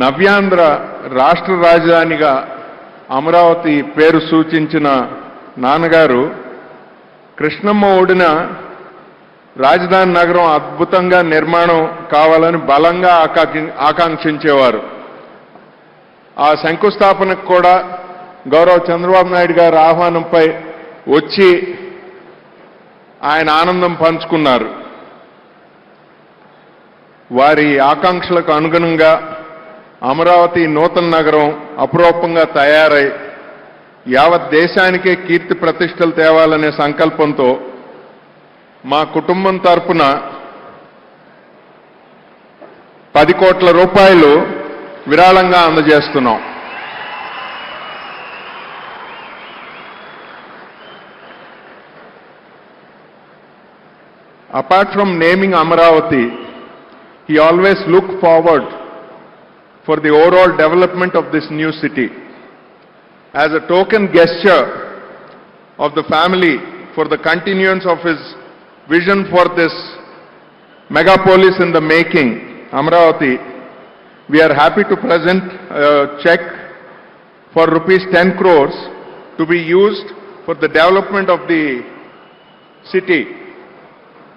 నవ్యాంధ్ర రాష్ట్ర రాజధానిగా అమరావతి పేరు సూచించిన నాన్నగారు కృష్ణమ్మ ఒడిన రాజధాని నగరం అద్భుతంగా నిర్మాణం కావాలని బలంగా ఆకాంక్షించేవారు. ఆ శంకుస్థాపనకు కూడా గౌరవ చంద్రబాబు నాయుడు గారి ఆహ్వానంపై వచ్చి ఆయన ఆనందం పంచుకున్నారు. వారి ఆకాంక్షలకు అనుగుణంగా అమరావతి నూతన నగరం అపురూపంగా తయారై యావత్ దేశానికే కీర్తి ప్రతిష్టలు తేవాలనే సంకల్పంతో మా కుటుంబం తరపున 10 కోట్ల రూపాయలు విరాళంగా అందజేస్తున్నాం. Apart from naming Amaravati, he always looked forward for the overall development of this new city. As a token gesture of the family for the continuance of his vision for this megapolis in the making, Amaravati, we are happy to present a check for rupees 10 crores to be used for the development of the city.